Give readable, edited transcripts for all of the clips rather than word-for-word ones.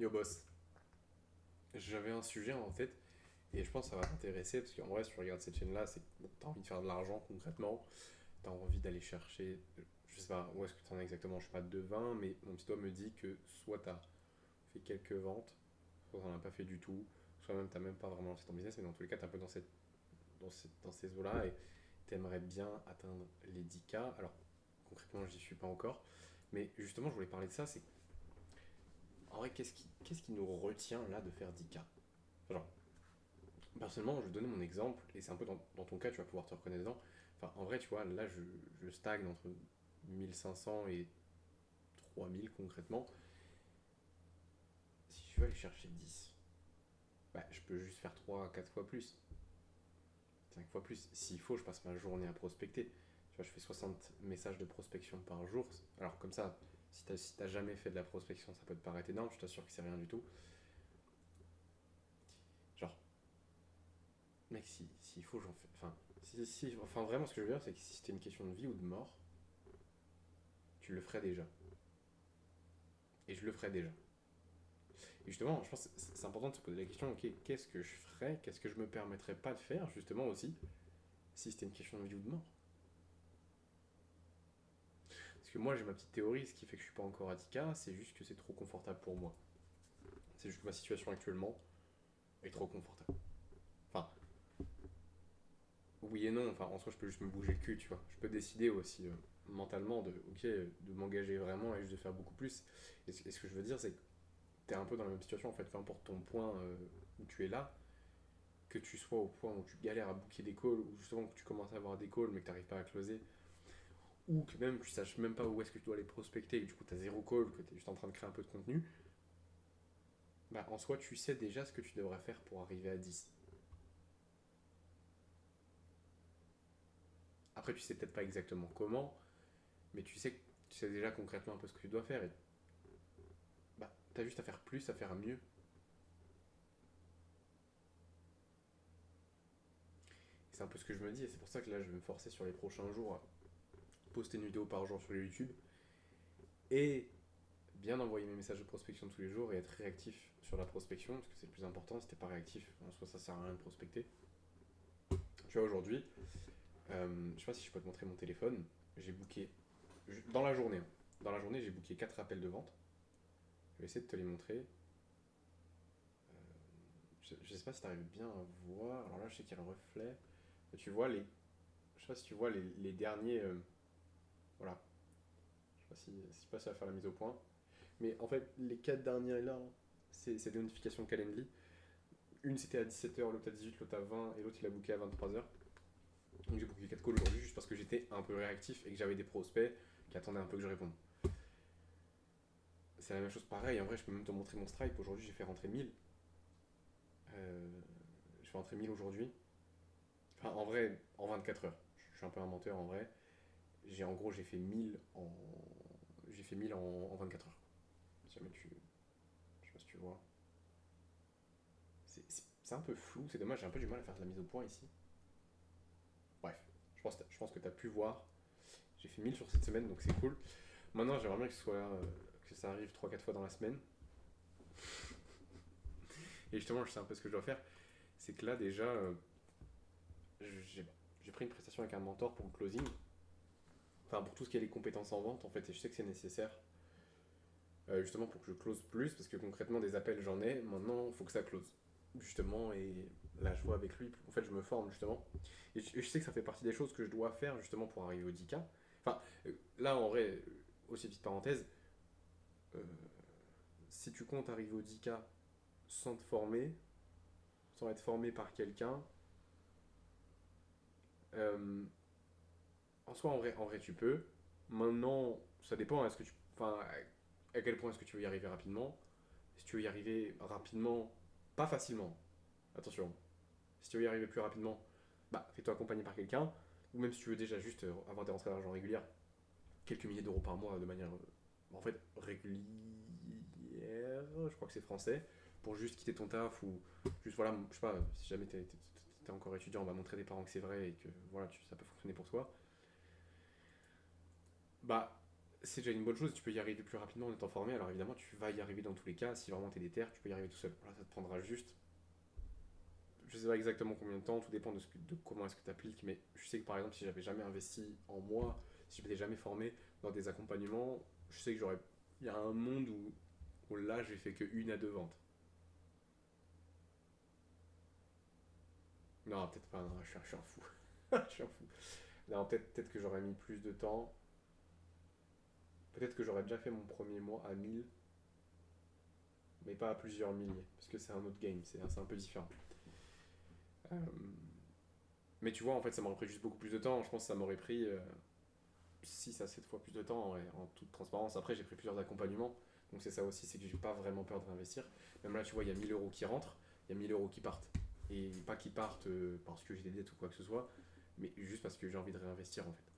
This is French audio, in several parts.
Yo boss, j'avais un sujet en tête et je pense que ça va t'intéresser parce qu'en vrai, si tu regardes cette chaîne-là, c'est que bon, t'as envie de faire de l'argent concrètement, t'as envie d'aller chercher, je sais pas où est-ce que t'en es exactement, je sais pas, de vin, mais mon petit doigt me dit que soit t'as fait quelques ventes, soit t'en as pas fait du tout, soit même t'as même pas vraiment lancé ton business, mais dans tous les cas, t'es un peu dans ces eaux-là et t'aimerais bien atteindre les 10K. Alors, concrètement, j'y suis pas encore, mais justement, je voulais parler de ça, c'est en vrai, qu'est-ce qui nous retient là de faire 10K? Genre, personnellement, je vais donner mon exemple, et c'est un peu dans ton cas, tu vas pouvoir te reconnaître dedans. Enfin, en vrai, tu vois, là, je stagne entre 1500 et 3000 concrètement. Si je veux aller chercher 10, bah, je peux juste faire 3 4 fois plus, 5 fois plus. S'il faut, je passe ma journée à prospecter. Tu vois, je fais 60 messages de prospection par jour. Alors, comme ça, si t'as jamais fait de la prospection, ça peut te paraître énorme, je t'assure que c'est rien du tout. Genre, mec, s'il faut, j'en fais. Enfin, vraiment, ce que je veux dire, c'est que si c'était une question de vie ou de mort, tu le ferais déjà. Et je le ferais déjà. Et justement, je pense que c'est important de se poser la question, ok, qu'est-ce que je ferais, qu'est-ce que je me permettrais pas de faire, justement aussi, si c'était une question de vie ou de mort. Parce que moi, j'ai ma petite théorie, ce qui fait que je suis pas encore à 10K, c'est juste que c'est trop confortable pour moi. C'est juste que ma situation actuellement est trop confortable. Enfin, oui et non, enfin, en soi, je peux juste me bouger le cul, tu vois. Je peux décider aussi, mentalement, de m'engager vraiment et juste de faire beaucoup plus. Et ce que je veux dire, c'est que t'es un peu dans la même situation, en fait, peu importe ton point où tu es là, que tu sois au point où tu galères à booker des calls, ou justement que tu commences à avoir des calls mais que tu n'arrives pas à closer, ou que même tu saches même pas où est-ce que tu dois les prospecter et que du coup tu as zéro call, que tu es juste en train de créer un peu de contenu, bah en soi tu sais déjà ce que tu devrais faire pour arriver à 10. Après tu sais peut-être pas exactement comment, mais tu sais déjà concrètement un peu ce que tu dois faire et bah t'as juste à faire plus, à faire mieux. Et c'est un peu ce que je me dis et c'est pour ça que là je vais me forcer sur les prochains jours à poster une vidéo par jour sur YouTube et bien envoyer mes messages de prospection tous les jours et être réactif sur la prospection, parce que c'est le plus important. Si t'es pas réactif, en soi, ça sert à rien de prospecter. Tu vois, aujourd'hui, je sais pas si je peux te montrer mon téléphone, j'ai booké, dans la journée, hein. Dans la journée, j'ai booké 4 appels de vente. Je vais essayer de te les montrer. Je sais pas si t'arrives bien à voir. Alors là, je sais qu'il y a le reflet. Mais tu vois les. Je sais pas si tu vois les derniers. Voilà. Je sais pas si ça va faire la mise au point. Mais en fait, les 4 derniers là, c'est des notifications Calendly. Une c'était à 17h, l'autre à 18h, l'autre à 20 et l'autre il a booké à 23h. Donc j'ai booké 4 calls aujourd'hui juste parce que j'étais un peu réactif et que j'avais des prospects qui attendaient un peu que je réponde. C'est la même chose pareil, en vrai je peux même te montrer mon Stripe. Aujourd'hui j'ai fait rentrer 1000. Je fais rentrer 1000 aujourd'hui. Enfin en vrai en 24 heures. Je suis un peu un menteur en vrai. En gros j'ai fait 1000 en. J'ai fait 1000 en 24 heures. Si jamais tu. Je sais pas si tu vois. C'est un peu flou, c'est dommage, j'ai un peu du mal à faire de la mise au point ici. Bref, je pense que tu as pu voir. J'ai fait 1000 sur cette semaine, donc c'est cool. Maintenant, j'aimerais bien que ça arrive 3 4 fois dans la semaine. Et justement, je sais un peu ce que je dois faire. C'est que là, déjà, j'ai pris une prestation avec un mentor pour le closing. Enfin, pour tout ce qui est les compétences en vente, en fait, et je sais que c'est nécessaire. Justement, pour que je close plus, parce que concrètement, des appels, j'en ai. Maintenant, il faut que ça close. Justement, et là, je vois avec lui, en fait, je me forme, justement. Et je sais que ça fait partie des choses que je dois faire, justement, pour arriver au 10K. Enfin, là, en vrai, aussi petite parenthèse, euh, si tu comptes arriver au 10K sans te former, sans être formé par quelqu'un, euh, en soi, en vrai, tu peux. Maintenant, ça dépend. Enfin, à quel point est-ce que tu veux y arriver rapidement? Si tu veux y arriver rapidement, pas facilement. Attention. Si tu veux y arriver plus rapidement, bah, fais-toi accompagner par quelqu'un. Ou même si tu veux déjà juste avoir des rentrées d'argent régulières, quelques milliers d'euros par mois de manière en fait régulière, je crois que c'est français, pour juste quitter ton taf ou juste voilà, je sais pas, si jamais t'es encore étudiant, on va montrer des parents que c'est vrai et que voilà, ça peut fonctionner pour toi. Bah c'est déjà une bonne chose, tu peux y arriver plus rapidement en étant formé, alors évidemment tu vas y arriver dans tous les cas, si vraiment t'es déter, tu peux y arriver tout seul. Voilà, ça te prendra juste, je sais pas exactement combien de temps, tout dépend de comment est-ce que tu appliques, mais je sais que par exemple si j'avais jamais investi en moi, si je m'étais jamais formé dans des accompagnements, je sais que j'aurais... Il y a un monde où là j'ai fait que une à deux ventes. Non, peut-être pas, non, je suis un fou. Je suis un fou. Non, peut-être que j'aurais mis plus de temps. Peut-être que j'aurais déjà fait mon premier mois à 1000, mais pas à plusieurs milliers, parce que c'est un autre game, c'est un peu différent. Euh, mais tu vois, en fait, ça m'aurait pris juste beaucoup plus de temps. Je pense que ça m'aurait pris 6 à 7 fois plus de temps, en toute transparence. Après, j'ai pris plusieurs accompagnements, donc c'est ça aussi, c'est que j'ai pas vraiment peur de réinvestir. Même là, tu vois, il y a 1000 € qui rentrent, il y a 1000 € qui partent. Et pas qui partent parce que j'ai des dettes ou quoi que ce soit, mais juste parce que j'ai envie de réinvestir en fait.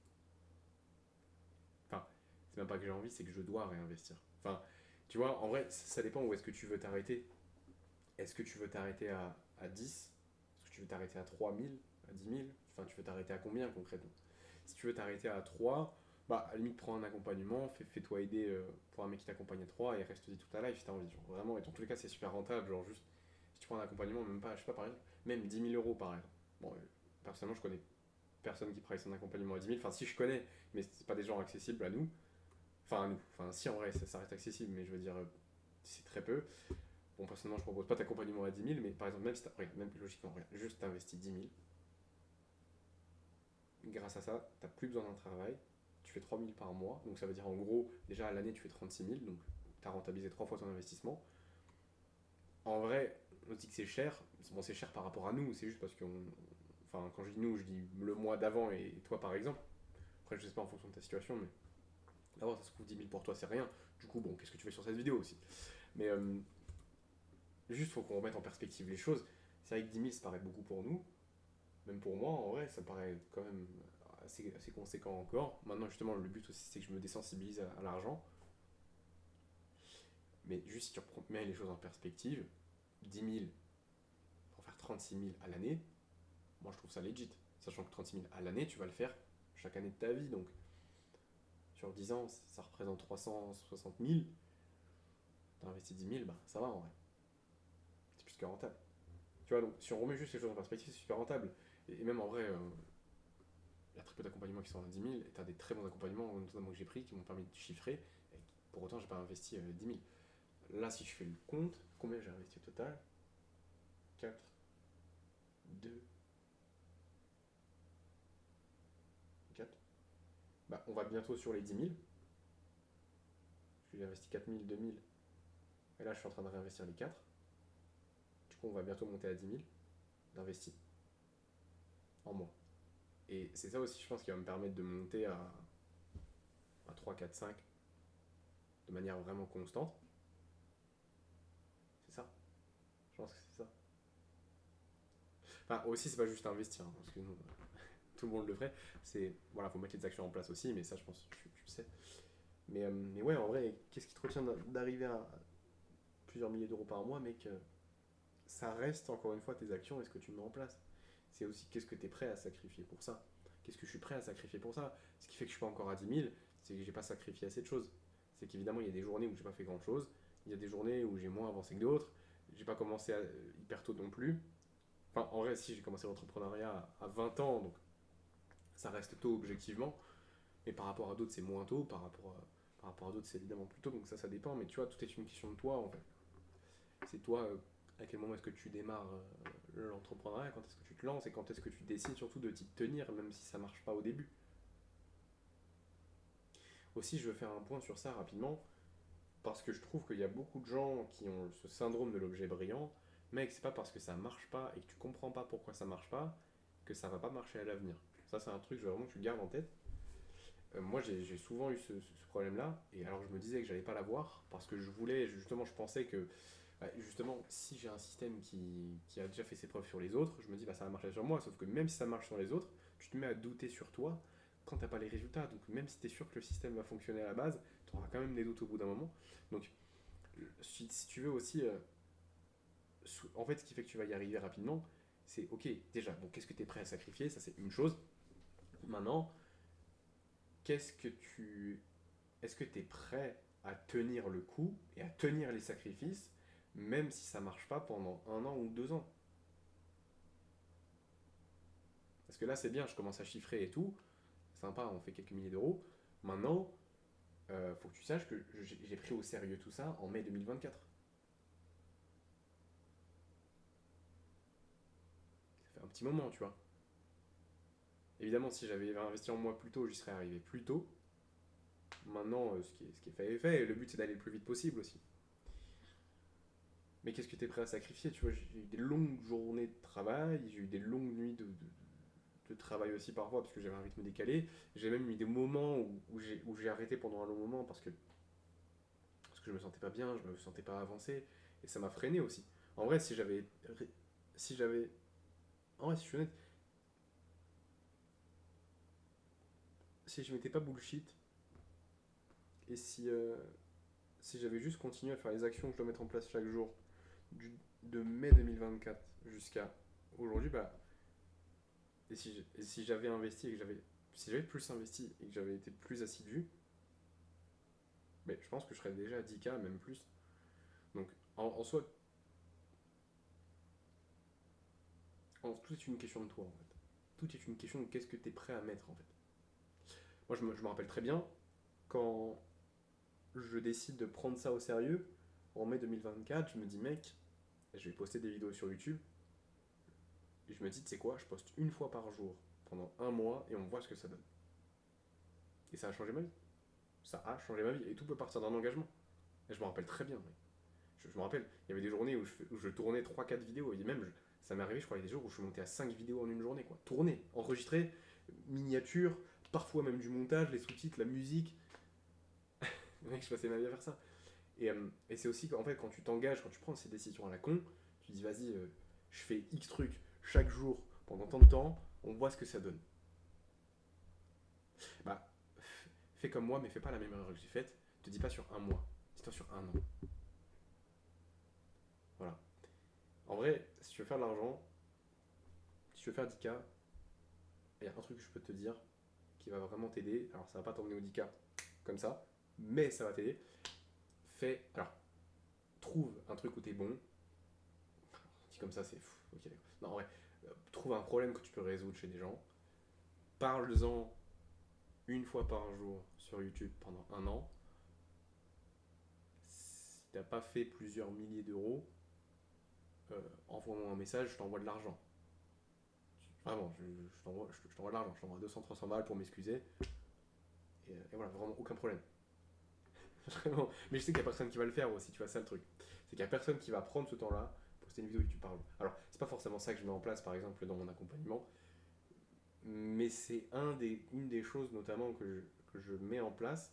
Enfin, c'est même pas que j'ai envie, c'est que je dois réinvestir. Enfin, tu vois, en vrai, ça dépend où est-ce que tu veux t'arrêter. Est-ce que tu veux t'arrêter à 10? Est-ce que tu veux t'arrêter à 3000? À 10 000? Enfin, tu veux t'arrêter à combien concrètement? Si tu veux t'arrêter à 3, bah, à la limite, prends un accompagnement, fais-toi aider pour un mec qui t'accompagne à 3 et reste-y toute ta life si t'as envie. Genre, vraiment, et dans tous les cas, c'est super rentable. Genre, juste, si tu prends un accompagnement, même pas, je sais pas, par exemple, même 10 000 € par exemple. Bon, personnellement, je connais personne qui price un accompagnement à 10 000. Enfin, si je connais, mais c'est pas des gens accessibles à nous. Enfin, à nous. Enfin, si en vrai, ça reste accessible, mais je veux dire, c'est très peu. Bon, personnellement, je propose pas d'accompagnement à 10 000, mais par exemple, même si regarde, même logiquement, regarde, juste t'investis 10 000, grâce à ça, t'as plus besoin d'un travail, tu fais 3 000 par mois, donc ça veut dire en gros, déjà à l'année, tu fais 36 000, donc t'as rentabilisé 3 fois ton investissement. En vrai, on dit que c'est cher, bon, c'est cher par rapport à nous, c'est juste parce qu'on. Enfin, quand je dis nous, je dis le mois d'avant et toi par exemple. Après, je sais pas en fonction de ta situation, mais d'abord, ça se trouve 10 000 pour toi, c'est rien. Du coup, bon, qu'est-ce que tu fais sur cette vidéo aussi? Mais juste, faut qu'on remette en perspective les choses. C'est vrai que 10 000, ça paraît beaucoup pour nous. Même pour moi, en vrai, ça paraît quand même assez conséquent encore. Maintenant, justement, le but aussi, c'est que je me désensibilise à l'argent. Mais juste si tu mets les choses en perspective, 10 000 pour faire 36 000 à l'année, moi je trouve ça legit. Sachant que 36 000 à l'année, tu vas le faire chaque année de ta vie. Donc sur 10 ans, ça représente 360 000. T'as investi 10 000, bah ça va en vrai. C'est plus que rentable. Tu vois, donc si on remet juste les choses en perspective, c'est super rentable. Et même en vrai, il y a très peu d'accompagnements qui sont à 10 000, et tu as des très bons accompagnements, notamment que j'ai pris, qui m'ont permis de chiffrer, et pour autant, j'ai pas investi 10 000. Là, si je fais le compte, combien j'ai investi au total? 4, 2, 4. Bah, on va bientôt sur les 10 000. J'ai investi 4 000, 2 000, et là, je suis en train de réinvestir les 4. Du coup, on va bientôt monter à 10 000 d'investis en mois. Et c'est ça aussi, je pense, qui va me permettre de monter à 3, 4, 5 de manière vraiment constante. C'est ça. Je pense que c'est ça. Enfin, aussi, c'est pas juste investir, hein, parce que nous, tout le monde le ferait. C'est, voilà, faut mettre les actions en place aussi, mais ça, je pense, tu le sais. Mais ouais, en vrai, qu'est-ce qui te retient d'arriver à plusieurs milliers d'euros par mois, mec? Ça reste, encore une fois, tes actions et ce que tu mets en place. C'est aussi qu'est-ce que tu es prêt à sacrifier pour ça. Qu'est-ce que je suis prêt à sacrifier pour ça? Ce qui fait que je suis pas encore à 10 000, c'est que j'ai pas sacrifié assez de choses. C'est qu'évidemment, il y a des journées où j'ai pas fait grand-chose. Il y a des journées où j'ai moins avancé que d'autres. J'ai pas commencé hyper tôt non plus. Enfin, en vrai, si, j'ai commencé l'entrepreneuriat à 20 ans, donc ça reste tôt objectivement. Mais par rapport à d'autres, c'est moins tôt. Par rapport à d'autres, c'est évidemment plus tôt. Donc ça dépend. Mais tu vois, tout est une question de toi, en fait. C'est toi, à quel moment est-ce que tu démarres l'entrepreneuriat, quand est-ce que tu te lances et quand est-ce que tu décides surtout de t'y tenir, même si ça marche pas au début. Aussi, je veux faire un point sur ça rapidement, parce que je trouve qu'il y a beaucoup de gens qui ont ce syndrome de l'objet brillant. Mec, c'est pas parce que ça marche pas et que tu comprends pas pourquoi ça marche pas que ça va pas marcher à l'avenir. Ça, c'est un truc, je veux vraiment que tu le gardes en tête. Moi, j'ai souvent eu ce problème-là, et alors je me disais que j'allais pas l'avoir, parce que je voulais, justement, je pensais que, bah, justement, si j'ai un système qui a déjà fait ses preuves sur les autres, je me dis, bah ça va marcher sur moi, sauf que même si ça marche sur les autres, tu te mets à douter sur toi quand t'as pas les résultats. Donc même si tu es sûr que le système va fonctionner à la base, tu auras quand même des doutes au bout d'un moment. Donc, si tu veux aussi, en fait, ce qui fait que tu vas y arriver rapidement, c'est, ok, déjà, bon, qu'est-ce que tu es prêt à sacrifier? Ça, c'est une chose. Maintenant, qu'est-ce que tu est-ce que tu es prêt à tenir le coup et à tenir les sacrifices, même si ça marche pas pendant 1 an ou 2 ans? Parce que là, c'est bien, je commence à chiffrer et tout. Sympa, on fait quelques milliers d'euros. Maintenant, faut que tu saches que j'ai pris au sérieux tout ça en mai 2024. Ça fait un petit moment, tu vois. Évidemment, si j'avais investi en moi plus tôt, j'y serais arrivé plus tôt. Maintenant, ce qui est fait est fait. Et le but, c'est d'aller le plus vite possible aussi. Mais qu'est-ce que tu es prêt à sacrifier? Tu vois, j'ai eu des longues journées de travail, j'ai eu des longues nuits de travail aussi parfois parce que j'avais un rythme décalé. J'ai même eu des moments où j'ai arrêté pendant un long moment parce que je me sentais pas bien, je me sentais pas avancé. Et ça m'a freiné aussi. En vrai, si j'avais. En vrai, si je suis honnête, si je m'étais pas bullshit et si j'avais juste continué à faire les actions que je dois mettre en place chaque jour de mai 2024 jusqu'à aujourd'hui, bah, et si j'avais investi et que j'avais. Si j'avais plus investi et que j'avais été plus assidu, mais je pense que je serais déjà à 10K, même plus. Donc, en soi, tout est une question de toi, en fait. Tout est une question de qu'est-ce que tu es prêt à mettre, en fait. Moi, je me rappelle très bien quand je décide de prendre ça au sérieux, en mai 2024, je me dis, mec, je vais poster des vidéos sur YouTube. Et je me dis, tu sais quoi, je poste une fois par jour pendant un mois et on voit ce que ça donne. Et ça a changé ma vie. Ça a changé ma vie. Et tout peut partir d'un engagement. Et je me rappelle très bien, mec. Je me rappelle, il y avait des journées où je tournais 3 4 vidéos. Et même, ça m'est arrivé, je crois, il y a des jours où je suis monté à 5 vidéos en une journée, quoi. Tourner, enregistrer, miniature, parfois même du montage, les sous-titres, la musique. Mec, je passais ma vie à faire ça. Et c'est aussi qu'en fait, quand tu t'engages, quand tu prends ces décisions à la con, tu dis, vas-y, je fais X trucs chaque jour pendant tant de temps, on voit ce que ça donne. Bah, fais comme moi, mais fais pas la même erreur que j'ai faite. Te dis pas sur un mois, dis-toi sur un an. Voilà. En vrai, si tu veux faire de l'argent, si tu veux faire 10K, il y a un truc que je peux te dire qui va vraiment t'aider. Alors, ça va pas t'emmener au 10K comme ça, mais ça va t'aider. Alors, trouve un truc où t'es bon. Dit comme ça, c'est fou. Ok, d'accord. Non, en vrai, trouve un problème que tu peux résoudre chez des gens. Parle-en une fois par jour sur YouTube pendant un an. Si t'as pas fait plusieurs milliers d'euros, envoie-moi un message, je t'envoie de l'argent. Vraiment, je t'envoie de l'argent. Je t'envoie 200-300 balles pour m'excuser. Et voilà, vraiment aucun problème. Vraiment. Mais je sais qu'il y a personne qui va le faire aussi, tu vois, ça le truc. C'est qu'il y a personne qui va prendre ce temps-là, poster une vidéo et tu parles. Alors, c'est pas forcément ça que je mets en place, par exemple, dans mon accompagnement, mais c'est une des choses notamment que je mets en place,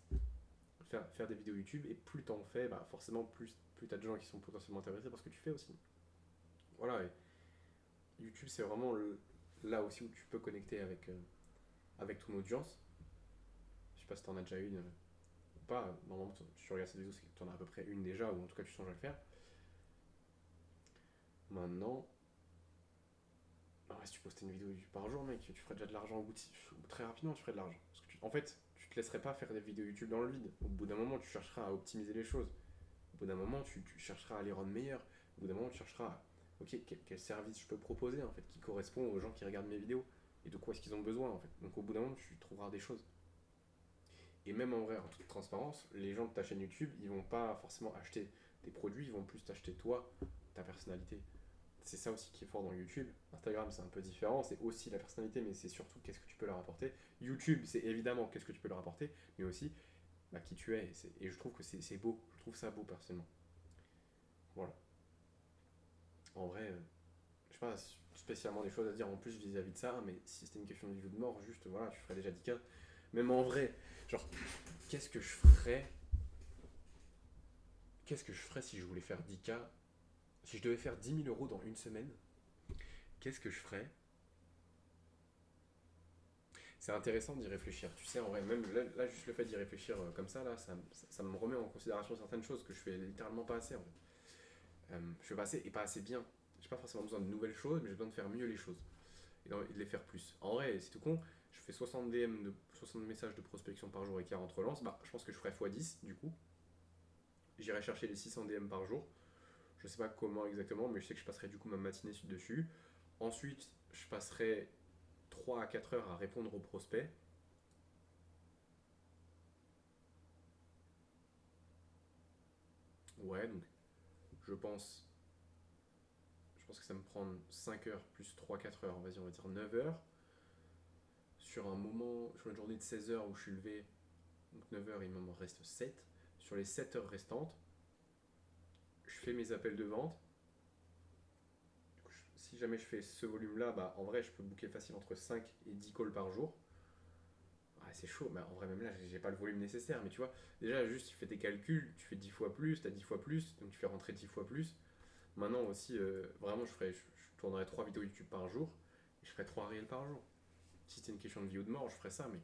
faire des vidéos YouTube, et plus t'en fais, bah forcément, plus t'as de gens qui sont potentiellement intéressés par ce que tu fais aussi. Voilà, et YouTube, c'est vraiment là aussi où tu peux connecter avec ton audience. Je sais pas si t'en as déjà une ou pas. Normalement, tu regardes cette vidéo, c'est que t'en as à peu près une déjà, ou en tout cas, tu songes à le faire. Maintenant, si tu postais une vidéo par jour, mec, tu ferais déjà de l'argent très rapidement, tu ferais de l'argent. Parce que en fait, tu te laisserais pas faire des vidéos YouTube dans le vide. Au bout d'un moment, tu chercheras à optimiser les choses. Au bout d'un moment, tu chercheras à les rendre meilleurs. Au bout d'un moment, tu chercheras à, ok, quel service je peux proposer en fait, qui correspond aux gens qui regardent mes vidéos et de quoi est-ce qu'ils ont besoin en fait. Donc au bout d'un moment, tu trouveras des choses. Et même en vrai, en toute transparence, les gens de ta chaîne YouTube, ils vont pas forcément acheter des produits, ils vont plus t'acheter toi, ta personnalité. C'est ça aussi qui est fort dans YouTube. Instagram, c'est un peu différent, c'est aussi la personnalité, mais c'est surtout qu'est-ce que tu peux leur apporter. YouTube, c'est évidemment qu'est-ce que tu peux leur apporter, mais aussi bah, qui tu es. Et je trouve que c'est beau, je trouve ça beau personnellement. Voilà. En vrai, je sais pas spécialement des choses à dire en plus vis-à-vis de ça, mais si c'était une question de vie ou de mort, juste voilà, tu ferais déjà 10K. Même en vrai, genre, qu'est-ce que je ferais Qu'est-ce que je ferais si je voulais faire 10K? Si je devais faire 10 000 euros dans une semaine, qu'est-ce que je ferais? C'est intéressant d'y réfléchir. Tu sais, en vrai, même là, juste le fait d'y réfléchir comme ça, là, ça me remet en considération certaines choses que je fais littéralement pas assez, en fait. Je fais pas assez et pas assez bien. J'ai pas forcément besoin de nouvelles choses, mais j'ai besoin de faire mieux les choses. Et de les faire plus. En vrai, c'est tout con. je fais 60 DM, 60 messages de prospection par jour et 40 relances, bah, je pense que je ferai x10 du coup. J'irai chercher les 600 DM par jour. Je sais pas comment exactement, mais je sais que je passerai du coup ma matinée dessus. Ensuite, je passerai 3 à 4 heures à répondre aux prospects. Ouais, donc je pense, je pense que ça me prend 5 heures plus 3 4 heures, vas-y, on va dire 9 heures. Sur un moment, sur une journée de 16 heures où je suis levé, donc 9 heures, il m'en reste 7. Sur les 7 heures restantes, je fais mes appels de vente. Si jamais je fais ce volume-là, bah, en vrai, je peux booker facile entre 5 et 10 calls par jour. Ouais, c'est chaud, mais en vrai, même là, j'ai pas le volume nécessaire. Mais tu vois, déjà, juste, tu fais tes calculs, tu fais 10 fois plus, tu as 10 fois plus, donc tu fais rentrer 10 fois plus. Maintenant aussi, vraiment, je tournerai 3 vidéos YouTube par jour et je ferai 3 réels par jour. Si c'était une question de vie ou de mort, je ferais ça, mec.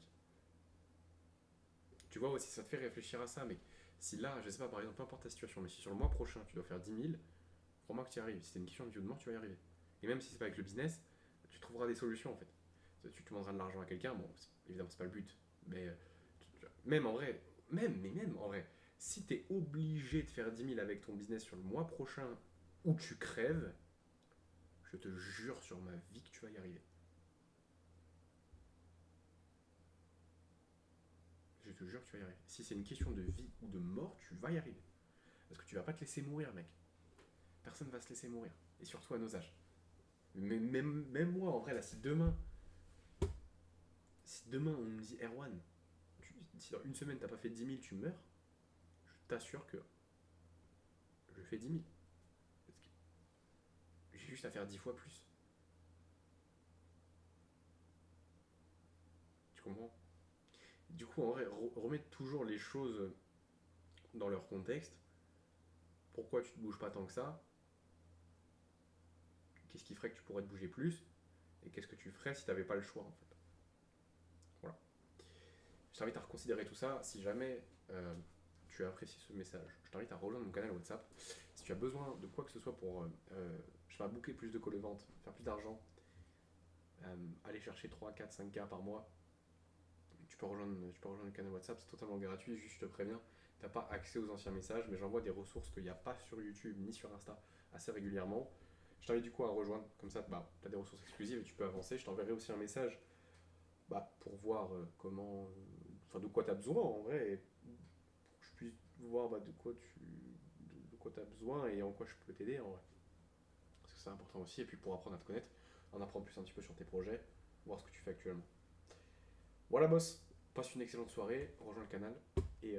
Tu vois aussi, ça te fait réfléchir à ça, mec. Si là, je sais pas, par exemple, peu importe ta situation, mais si sur le mois prochain, tu dois faire 10 000, crois-moi que tu y arrives. Si c'est une question de vie ou de mort, tu vas y arriver. Et même si c'est pas avec le business, tu trouveras des solutions en fait. Tu demanderas de l'argent à quelqu'un, bon, évidemment, c'est pas le but. Mais même en vrai, même en vrai, si t'es obligé de faire 10 000 avec ton business sur le mois prochain où tu crèves, je te jure sur ma vie que tu vas y arriver. Je te jure que tu vas y arriver. Si c'est une question de vie ou de mort, tu vas y arriver. Parce que tu vas pas te laisser mourir, mec. Personne va se laisser mourir. Et surtout à nos âges. Mais même moi, en vrai, là, si demain on me dit Erwan, si dans une semaine t'as pas fait 10 000, tu meurs, je t'assure que je fais 10 000. Parce que j'ai juste à faire 10 fois plus. Tu comprends? Du coup, en vrai, remettre toujours les choses dans leur contexte. Pourquoi tu te bouges pas tant que ça? Qu'est-ce qui ferait que tu pourrais te bouger plus? Et qu'est-ce que tu ferais si t'avais pas le choix en fait? Voilà. Je t'invite à reconsidérer tout ça. Si jamais tu as apprécié ce message, je t'invite à rejoindre mon canal WhatsApp. Si tu as besoin de quoi que ce soit pour, je sais pas, booker plus de calls de vente, faire plus d'argent, aller chercher 3 4 5 k par mois, tu peux rejoindre le canal WhatsApp, c'est totalement gratuit, juste je te préviens, tu n'as pas accès aux anciens messages, mais j'envoie des ressources qu'il n'y a pas sur YouTube ni sur Insta assez régulièrement. Je t'invite du coup à rejoindre, comme ça bah, tu as des ressources exclusives et tu peux avancer. Je t'enverrai aussi un message bah, pour voir comment, enfin de quoi tu as besoin en vrai, et pour que je puisse voir bah, de quoi tu as besoin et en quoi je peux t'aider en vrai. Parce que c'est important aussi, et puis pour apprendre à te connaître, en apprendre plus un petit peu sur tes projets, voir ce que tu fais actuellement. Voilà boss, passe une excellente soirée, rejoins le canal et